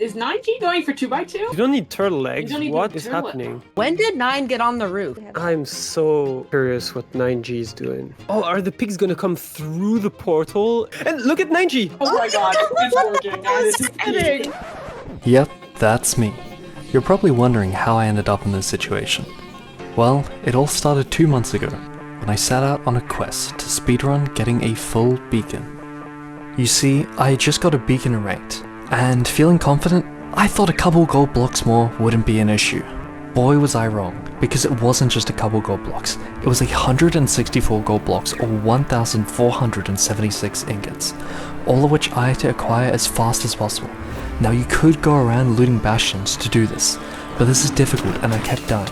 Is 9G going for 2x2? You don't need turtle legs. You don't need What the is turtle- happening? When did 9 get on the roof? I'm so curious what 9G is doing. Oh, are the pigs gonna come through the portal? And look at 9G! Oh my god, it's working. That is kidding. Yep, that's me. You're probably wondering how I ended up in this situation. Well, it all started 2 months ago, when I set out on a quest to speedrun getting a full beacon. You see, I just got a beacon ranked, and feeling confident, I thought a couple gold blocks more wouldn't be an issue. Boy was I wrong, because it wasn't just a couple gold blocks, it was 164 gold blocks or 1,476 ingots, all of which I had to acquire as fast as possible. Now you could go around looting bastions to do this, but this is difficult and I kept dying.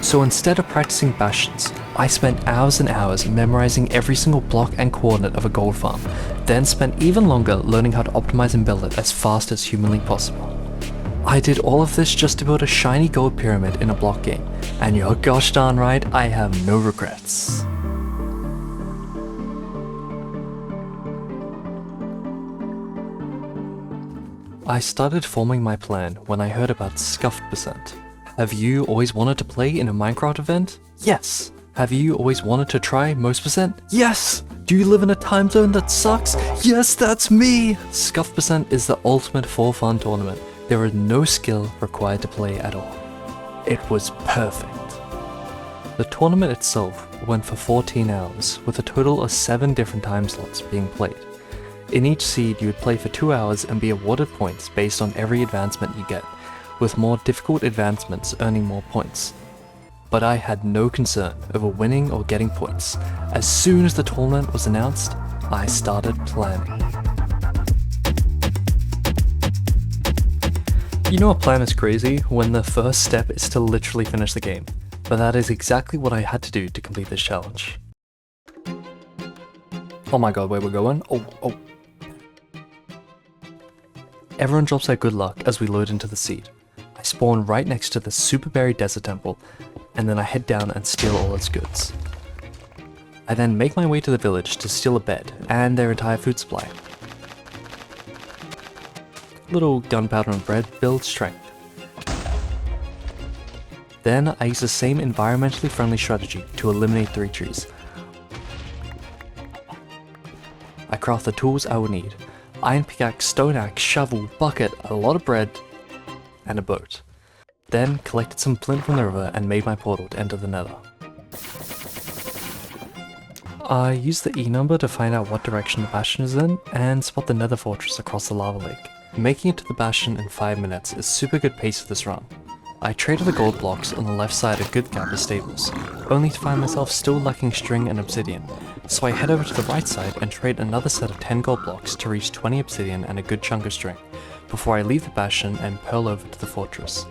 So instead of practicing bastions, I spent hours and hours memorizing every single block and coordinate of a gold farm, then spent even longer learning how to optimize and build it as fast as humanly possible. I did all of this just to build a shiny gold pyramid in a block game, and you're gosh darn right, I have no regrets. I started forming my plan when I heard about Scuffed percent. Have you always wanted to play in a Minecraft event? Yes! Have you always wanted to try most percent? Yes! Do you live in a time zone that sucks? Yes, that's me! Scuffed percent is the ultimate for fun tournament. There is no skill required to play at all. It was perfect. The tournament itself went for 14 hours, with a total of 7 different time slots being played. In each seed you would play for 2 hours and be awarded points based on every advancement you get, with more difficult advancements earning more points. But I had no concern over winning or getting points. As soon as the tournament was announced, I started planning. You know a plan is crazy when the first step is to literally finish the game, but that is exactly what I had to do to complete this challenge. Oh my god, where we're going? Oh. Everyone drops their good luck as we load into the seed. I spawn right next to the super berry desert temple, and then I head down and steal all its goods. I then make my way to the village to steal a bed and their entire food supply. Little gunpowder and bread builds strength. Then I use the same environmentally friendly strategy to eliminate 3 trees. I craft the tools I will need: iron pickaxe, stone axe, shovel, bucket, a lot of bread, and a boat. Then collected some flint from the river and made my portal to enter the nether. I used the E number to find out what direction the bastion is in and spot the nether fortress across the lava lake. Making it to the bastion in 5 minutes is super good pace for this run. I traded the gold blocks on the left side of Good Gap stables, only to find myself still lacking string and obsidian, so I head over to the right side and trade another set of 10 gold blocks to reach 20 obsidian and a good chunk of string, before I leave the bastion and pearl over to the fortress.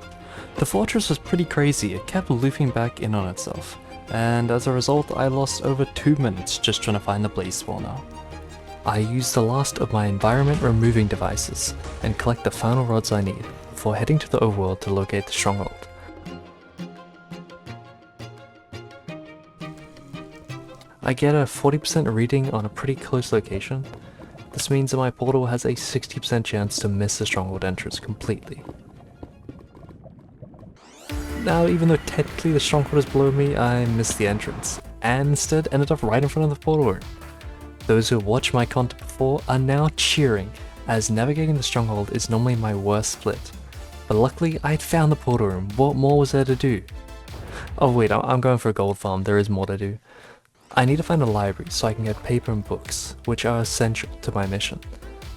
The fortress was pretty crazy, it kept looping back in on itself, and as a result I lost over 2 minutes just trying to find the blaze spawner. I used the last of my environment removing devices and collect the final rods I need before heading to the overworld to locate the stronghold. I get a 40% reading on a pretty close location. This means that my portal has a 60% chance to miss the stronghold entrance completely. Now, even though technically the stronghold is below me, I missed the entrance, and instead ended up right in front of the portal room. Those who have watched my content before are now cheering, as navigating the stronghold is normally my worst split. But luckily, I had found the portal room. What more was there to do? Oh wait, I'm going for a gold farm, there is more to do. I need to find a library so I can get paper and books, which are essential to my mission.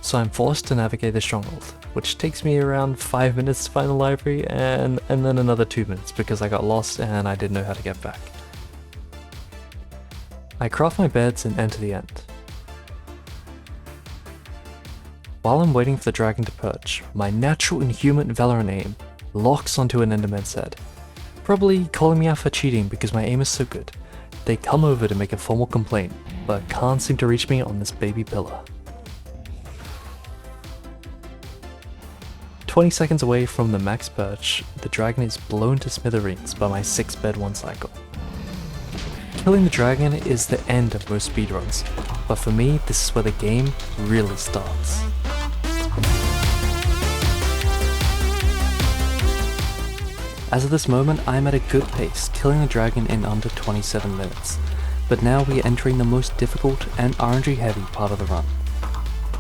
So I'm forced to navigate the stronghold, which takes me around 5 minutes to find the library, and then another 2 minutes because I got lost and I didn't know how to get back. I craft my beds and enter the end. While I'm waiting for the dragon to perch, my natural inhuman Valorant aim locks onto an Enderman's head, probably calling me out for cheating because my aim is so good. They come over to make a formal complaint, but can't seem to reach me on this baby pillar. 20 seconds away from the max perch, the dragon is blown to smithereens by my 6-bed 1 cycle. Killing the dragon is the end of most speedruns, but for me this is where the game really starts. As of this moment, I am at a good pace, killing the dragon in under 27 minutes. But now we are entering the most difficult and RNG heavy part of the run.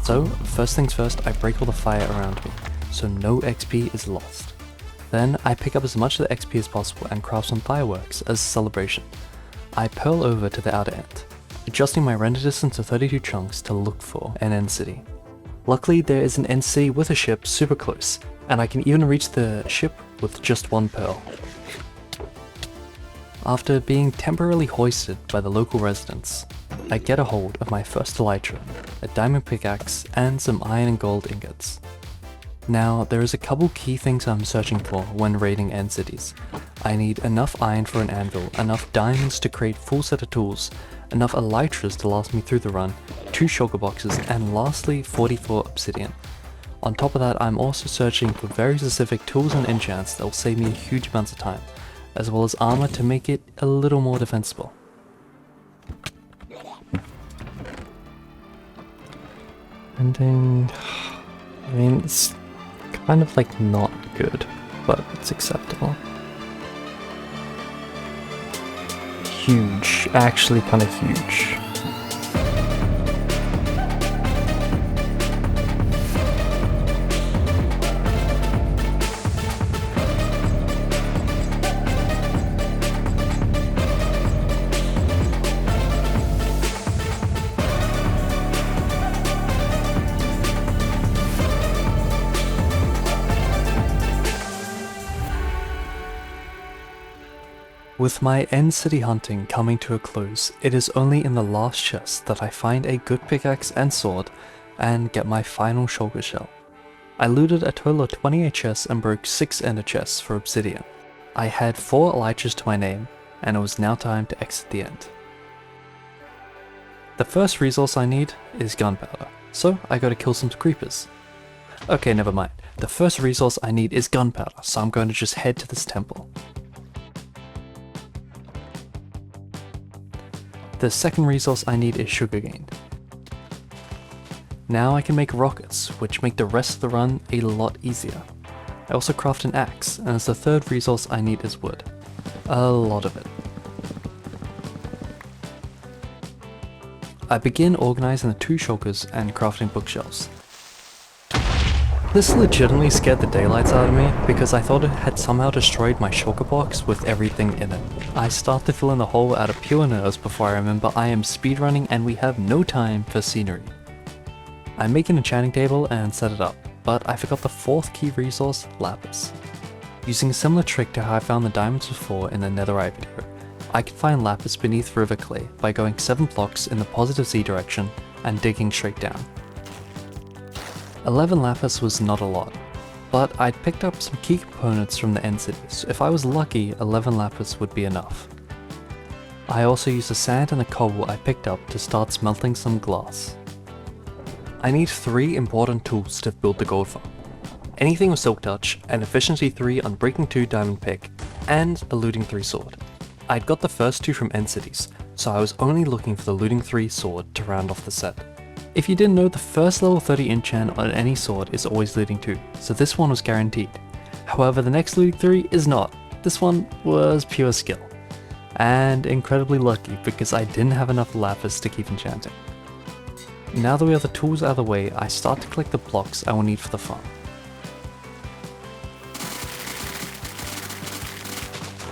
So, first things first, I break all the fire around me, so no XP is lost. Then, I pick up as much of the XP as possible and craft some fireworks as a celebration. I pearl over to the outer end, adjusting my render distance to 32 chunks to look for an end city. Luckily, there is an end city with a ship super close, and I can even reach the ship with just one pearl. After being temporarily hoisted by the local residents, I get a hold of my first elytra, a diamond pickaxe, and some iron and gold ingots. Now, there is a couple key things I'm searching for when raiding end cities. I need enough iron for an anvil, enough diamonds to create full set of tools, enough elytras to last me through the run, 2 shulker boxes, and lastly 44 obsidian. On top of that, I'm also searching for very specific tools and enchants that will save me huge amounts of time, as well as armor to make it a little more defensible. Ending... I mean, it's kind of like not good, but it's acceptable. Huge, actually kind of huge. With my end city hunting coming to a close, it is only in the last chest that I find a good pickaxe and sword and get my final shulker shell. I looted a total of 28 chests and broke 6 ender chests for obsidian. I had 4 elytras to my name, and it was now time to exit the end. The first resource I need is gunpowder, so I gotta kill some creepers. Okay, never mind. The first resource I need is gunpowder, so I'm going to just head to this temple. The second resource I need is sugarcane. Now I can make rockets, which make the rest of the run a lot easier. I also craft an axe, and as the third resource I need is wood. A lot of it. I begin organizing the 2 shulkers and crafting bookshelves. This legitimately scared the daylights out of me because I thought it had somehow destroyed my shulker box with everything in it. I start to fill in the hole out of pure nerves before I remember I am speedrunning and we have no time for scenery. I make an enchanting table and set it up, but I forgot the 4th key resource, lapis. Using a similar trick to how I found the diamonds before in the netherite video, I can find lapis beneath river clay by going 7 blocks in the positive Z direction and digging straight down. 11 lapis was not a lot, but I'd picked up some key components from the end city, so if I was lucky, 11 lapis would be enough. I also used the sand and the cobble I picked up to start smelting some glass. I need 3 important tools to build the gold farm. Anything with silk touch, an efficiency 3 on breaking 2 diamond pick, and a looting 3 sword. I'd got the first 2 from end cities, so I was only looking for the looting 3 sword to round off the set. If you didn't know, the first level 30 enchant on any sword is always looting 2, so this one was guaranteed. However, the next looting 3 is not. This one was pure skill. And incredibly lucky because I didn't have enough lapis to keep enchanting. Now that we have the tools out of the way, I start to collect the blocks I will need for the farm.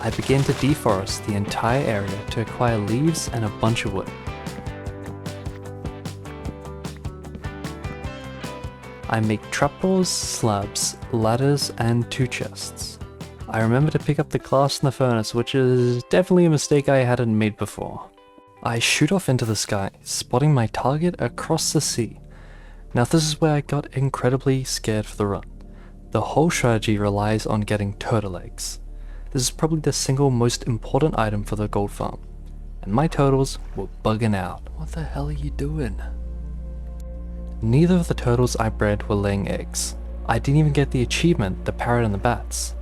I begin to deforest the entire area to acquire leaves and a bunch of wood. I make trapdoors, slabs, ladders, and 2 chests. I remember to pick up the glass in the furnace, which is definitely a mistake I hadn't made before. I shoot off into the sky, spotting my target across the sea. Now this is where I got incredibly scared for the run. The whole strategy relies on getting turtle eggs. This is probably the single most important item for the gold farm. And my turtles were bugging out. What the hell are you doing? Neither of the turtles I bred were laying eggs. I didn't even get the achievement, the parrot and the bats.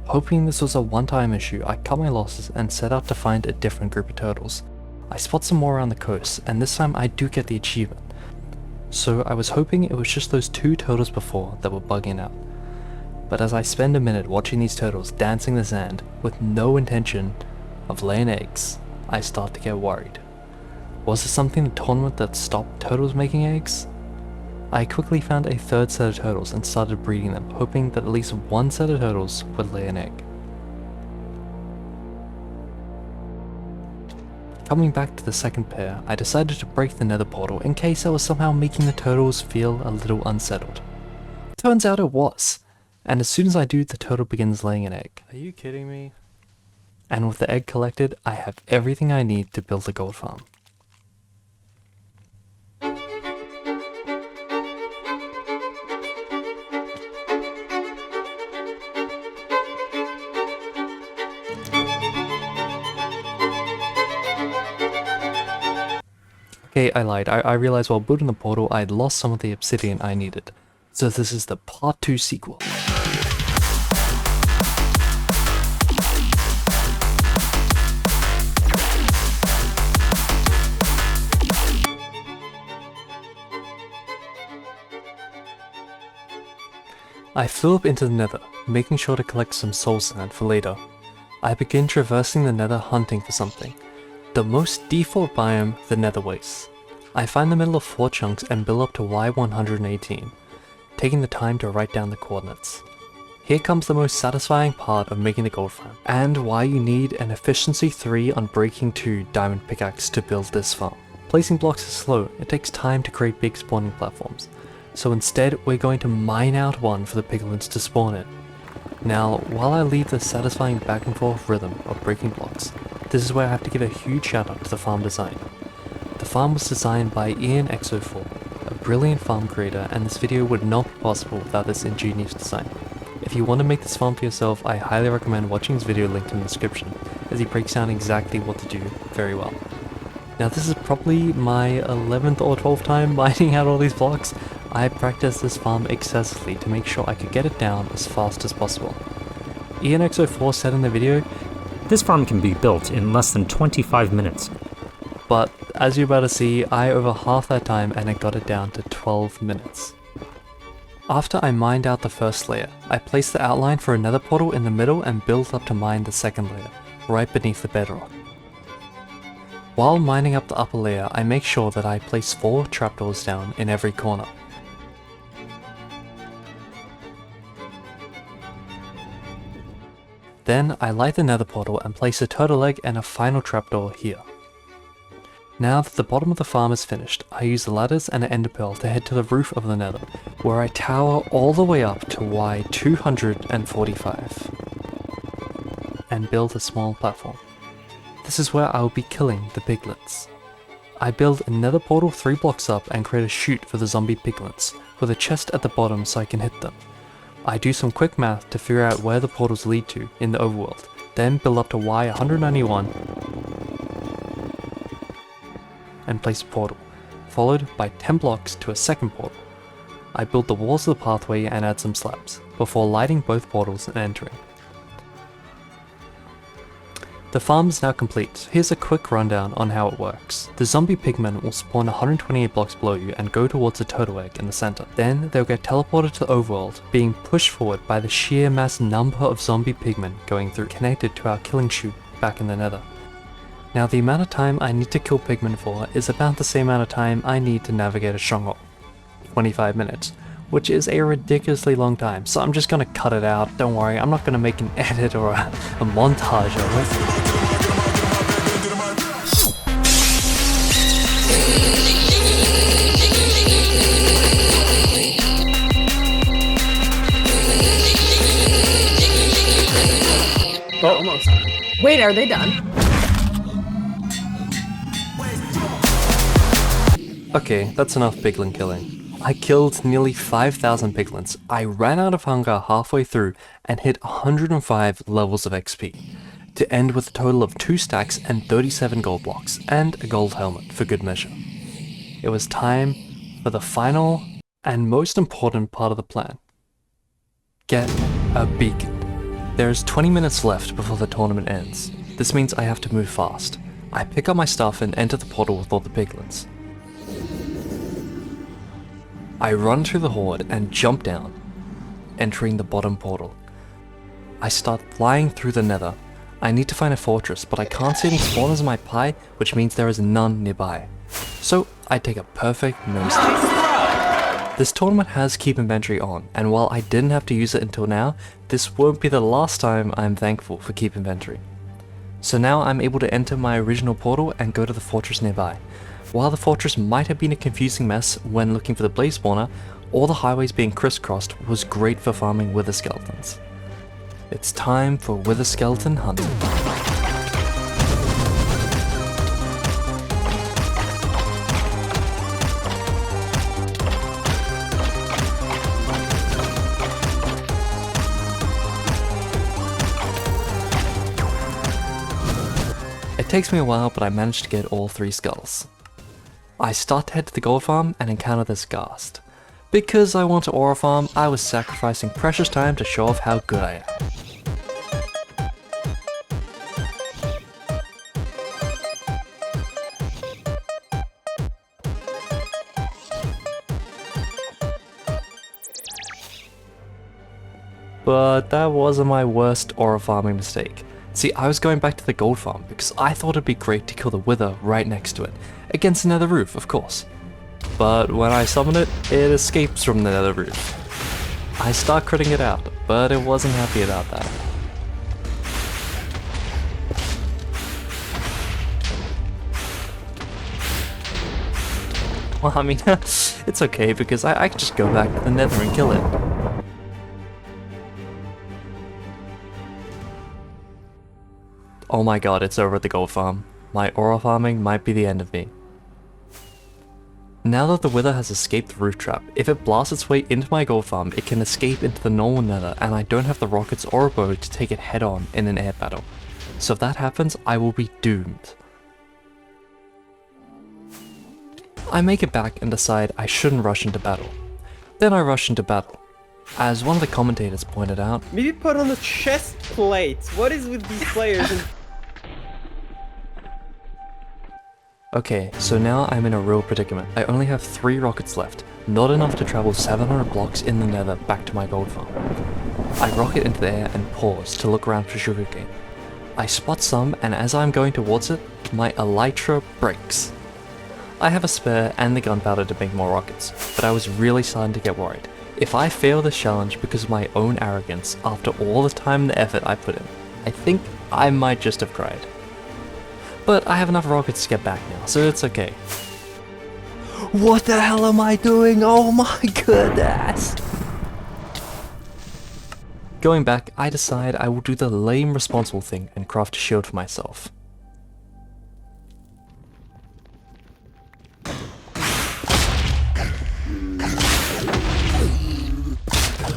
Hoping this was a one-time issue, I cut my losses and set out to find a different group of turtles. I spot some more around the coast, and this time I do get the achievement. So I was hoping it was just those 2 turtles before that were bugging out. but as I spend a minute watching these turtles dancing in the sand with no intention of laying eggs, I start to get worried. Was there something in the tournament that stopped turtles making eggs? I quickly found a third set of turtles and started breeding them, hoping that at least one set of turtles would lay an egg. Coming back to the second pair, I decided to break the nether portal in case I was somehow making the turtles feel a little unsettled. Turns out it was, and as soon as I do, the turtle begins laying an egg. Are you kidding me? And with the egg collected, I have everything I need to build a gold farm. Okay, I lied. I realized while building the portal, I had lost some of the obsidian I needed. So this is the part 2 sequel. I flew up into the nether, making sure to collect some soul sand for later. I begin traversing the nether hunting for something. The most default biome, the nether wastes. I find the middle of 4 chunks and build up to Y118, taking the time to write down the coordinates. Here comes the most satisfying part of making the gold farm, and why you need an efficiency 3 on breaking 2 diamond pickaxe to build this farm. Placing blocks is slow, it takes time to create big spawning platforms, so instead we're going to mine out one for the piglins to spawn in. Now, while I leave the satisfying back and forth rhythm of breaking blocks, this is where I have to give a huge shout out to the farm design. The farm was designed by Ianxofour, a brilliant farm creator, and this video would not be possible without this ingenious design. If you want to make this farm for yourself, I highly recommend watching his video linked in the description, as he breaks down exactly what to do very well. Now this is probably my 11th or 12th time mining out all these blocks. I practiced this farm excessively to make sure I could get it down as fast as possible. Ianxofour said in the video, "This farm can be built in less than 25 minutes. But as you're about to see, I over half that time and I got it down to 12 minutes. After I mined out the first layer, I placed the outline for another portal in the middle and built up to mine the second layer, right beneath the bedrock. While mining up the upper layer, I make sure that I place 4 trapdoors down in every corner. Then I light the nether portal and place a turtle egg and a final trapdoor here. Now that the bottom of the farm is finished, I use the ladders and an ender pearl to head to the roof of the nether, where I tower all the way up to Y245 and build a small platform. This is where I will be killing the piglets. I build a nether portal 3 blocks up and create a chute for the zombie piglets, with a chest at the bottom so I can hit them. I do some quick math to figure out where the portals lead to in the overworld, then build up to Y191 and place a portal, followed by 10 blocks to a second portal. I build the walls of the pathway and add some slabs, before lighting both portals and entering. The farm is now complete, so here's a quick rundown on how it works. The zombie pigmen will spawn 128 blocks below you and go towards the turtle egg in the center. Then they'll get teleported to the overworld, being pushed forward by the sheer mass number of zombie pigmen going through, connected to our killing chute back in the nether. Now the amount of time I need to kill pigmen for is about the same amount of time I need to navigate a stronghold, 25 minutes, which is a ridiculously long time, so I'm just gonna cut it out. Don't worry, I'm not gonna make an edit or a montage of it. Oh, almost. Wait, are they done? Okay, that's enough piglin killing. I killed nearly 5,000 piglins. I ran out of hunger halfway through and hit 105 levels of XP, to end with a total of 2 stacks and 37 gold blocks, and a gold helmet for good measure. It was time for the final and most important part of the plan. Get a beacon. There's 20 minutes left before the tournament ends. This means I have to move fast. I pick up my stuff and enter the portal with all the piglins. I run through the horde and jump down. entering the bottom portal. I start flying through the nether. I need to find a fortress, but I can't see any spawners in my pie, which means there is none nearby. So I take a perfect nosedive. This tournament has keep inventory on, and while I didn't have to use it until now, this won't be the last time I'm thankful for keep inventory. So now I'm able to enter my original portal and go to the fortress nearby. While the fortress might have been a confusing mess when looking for the blaze spawner, all the highways being crisscrossed was great for farming wither skeletons. It's time for wither skeleton hunting. It takes me a while, but I managed to get all 3 skulls. I start to head to the gold farm and encounter this ghast. Because I want to aura farm, I was sacrificing precious time to show off how good I am. But that wasn't my worst aura farming mistake. See, I was going back to the gold farm because I thought it'd be great to kill the wither right next to it, against the nether roof, of course. But when I summon it, it escapes from the nether roof. I start critting it out, but it wasn't happy about that. Well, I mean, it's okay because I can just go back to the nether and kill it. Oh my god, it's over at the gold farm. My aura farming might be the end of me. Now that the wither has escaped the roof trap, if it blasts its way into my gold farm, it can escape into the normal nether and I don't have the rockets or a bow to take it head on in an air battle. So if that happens, I will be doomed. I make it back and decide I shouldn't rush into battle. Then I rush into battle. As one of the commentators pointed out, Maybe put on the chest plate. What is with these players? okay, so now I'm in a real predicament. I only have 3 rockets left, not enough to travel 700 blocks in the nether back to my gold farm. I rocket into the air and pause to look around for sugarcane. I spot some, and as I'm going towards it, my elytra breaks. I have a spare and the gunpowder to make more rockets, but I was really starting to get worried. If I fail this challenge because of my own arrogance after all the time and the effort I put in, I think I might just have cried. But I have enough rockets to get back now, so it's okay. What the hell am I doing? Oh my goodness! Going back, I decide I will do the lame responsible thing and craft a shield for myself.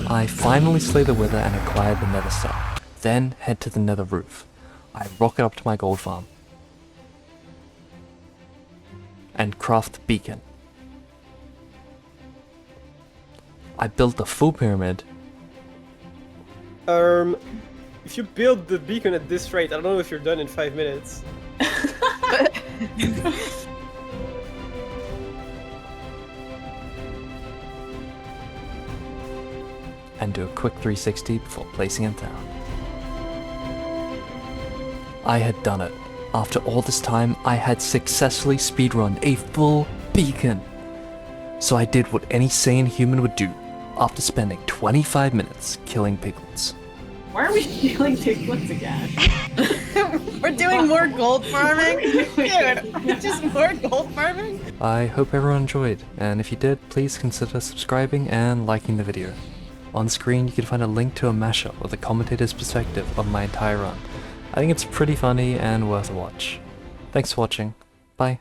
I finally slay the wither and acquire the nether star, then head to the nether roof. I rocket up to my gold farm and craft the beacon. I built the full pyramid. If you build the beacon at this rate, I don't know if you're done in 5 minutes. And do a quick 360 before placing it down. I had done it. After all this time, I had successfully speedrun a full beacon. So I did what any sane human would do after spending 25 minutes killing piglins. Why are we killing piglins again? We're doing more gold farming? Dude, just more gold farming? I hope everyone enjoyed, and if you did, please consider subscribing and liking the video. On screen you can find a link to a mashup of the commentator's perspective of my entire run. I think it's pretty funny and worth a watch. Thanks for watching. Bye.